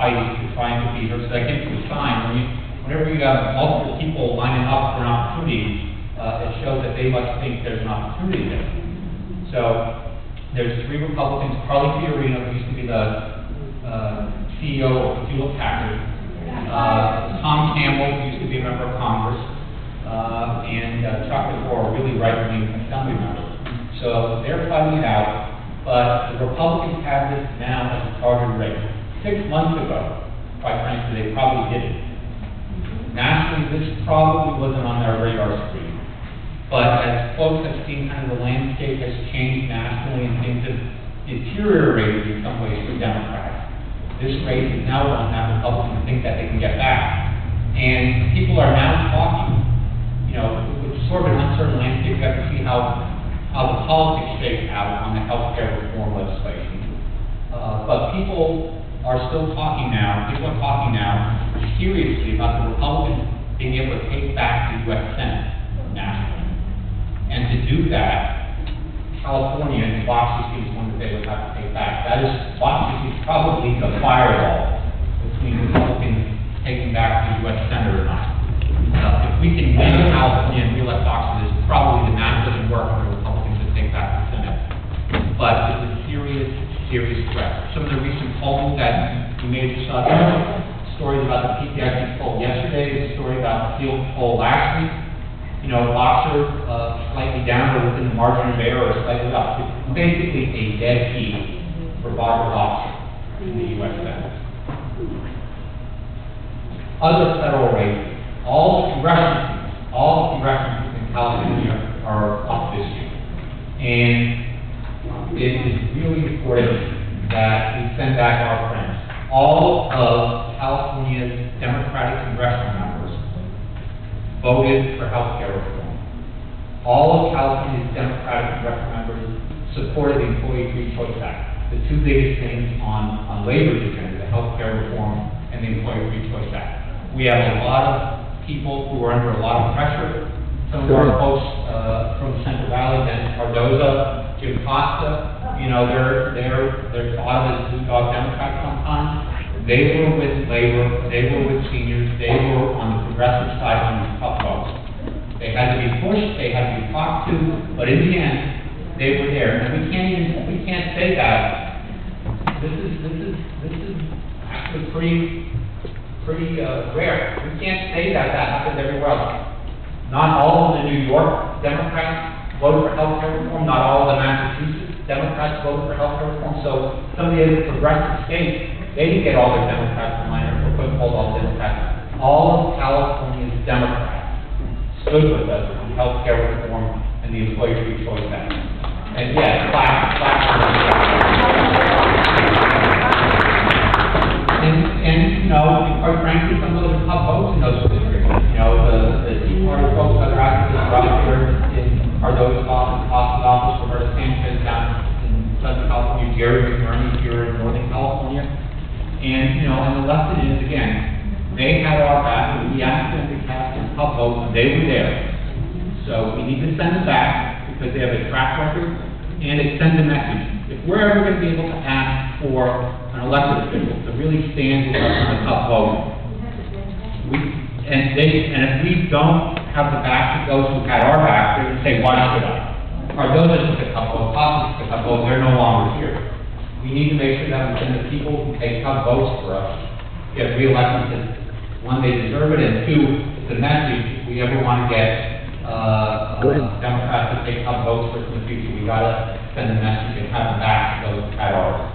fighting to try and defeat her. So that gives you a sign. Whenever you have multiple people lining up for an opportunity, it shows that they must think there's an opportunity there. So there's 3 Republicans: Carly Fiorina, who used to be the CEO of Hewlett Packard, Tom Campbell, who used to be a member of Congress, and Chuck DeFore, really right-wing assembly members. So they're fighting it out, but the Republicans have this now as a targeted race. 6 months ago, quite frankly, they probably didn't. Nationally, this probably wasn't on their radar screen. But as folks have seen, kind of the landscape has changed nationally and things have deteriorated in some ways for Democrats. This race is now going to have Republicans think that they can get back. And people are now talking, you know, it's sort of an uncertain landscape. You have to see how the politics shake out on the health care reform legislation. But people are still talking now, seriously about the Republicans being able to take back the U.S. Senate nationally. And to do that, California and Washington is one that they would have to take back. That is, Washington is probably the firewall between Republicans taking back the U.S. Senate or not. If we can win California and re-elect Washington, it's probably the math doesn't work for the Republicans to take back the Senate. But it's a serious, serious threat. Some of the recent polling that we made just saw stories about the PTIC poll yesterday, the story about the field poll last week. You know, Boxer slightly down or within the margin of error or slightly up. It's basically a dead heat for Barbara Boxer in the U.S. Senate. Other federal races, all the congressional seats in California are up this year. And it is really important that we send back our friends. All of California's Democratic congressional members voted for health care reform. All of California's Democratic congressional members supported the Employee Free Choice Act. The 2 biggest things on labor's agenda, the health care reform and the Employee Free Choice Act. We have a lot of people who are under a lot of pressure. Some of our folks from the Central Valley, Dennis Cardoza, Jim Costa, you know, they're thought of as blue dog Democrats sometimes. They were with labor, they were with seniors, they were on the progressive side on these tough votes. They had to be pushed, they had to be talked to, but in the end, they were there. And we can't say that. This is actually pretty rare. We can't say that happens everywhere else. Not all of the New York Democrats voted for health care reform, not all of the Massachusetts Democrats voted for health care reform, so some of the other progressive states, they didn't get all their Democrats in line, or couldn't hold all the Democrats. All of California's Democrats stood with us on health care reform and the Employee Free Choice Act. And yes, and you know, quite frankly, some of those tough votes in those districts. You know, the Tea Party folks, other activists right here in Cardozo's office, Roberta Sanchez down in Southern California, Jerry McBurney here in Northern California. And, you know, and the left it is, again, they had our back, and we asked them to cast some tough votes, and they were there. So we need to send them back, because they have a track record, and it sends a message. If we're ever going to be able to ask for an elected official to really stand with us on a tough vote, and if we don't have the back of those who had our back, they're going to say, why should I? Cardozo took a tough vote, Costa took a tough vote, they're no longer here. We need to make sure that we send the people who take tough votes for us get reelected, because one, they deserve it, and 2, it's a message. If we ever want to get Democrats to take tough votes for us in the future, we got to send a message and have them back to those at ours.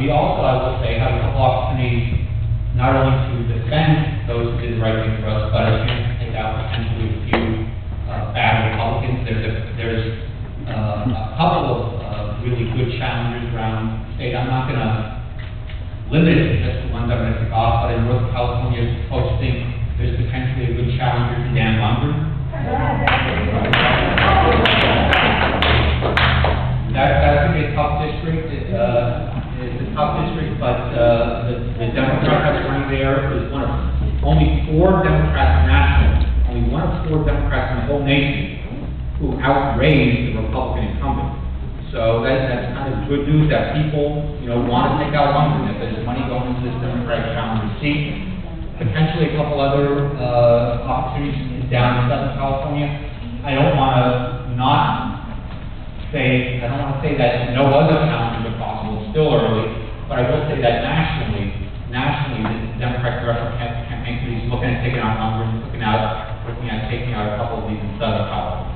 We also, I will say, have a couple opportunities not only to defend those who did the right thing for us, but a chance to take out potentially a few bad Republicans. There's a couple of really good challengers around the state. I'm not going to limit it to just the ones I'm going to pick off, but in Northern California, folks think there's potentially a good challenger to Dan Lundgren. That's going to be a tough district. It's a tough district, but the Democrat that's running there is one of only 4 Democrats nationally, only 1 of 4 Democrats in the whole nation who outraised the Republican incumbent. So that's kind of good news that people, want to take out lumber, and if there's money going into this Democratic calendar seat. Potentially a couple other opportunities down in Southern California. I don't want to say that no other calendars are possible, it's still early, but I will say that nationally, the Democratic Congressional Campaign Committee is looking at taking out lumber, looking at taking out a couple of these in Southern California.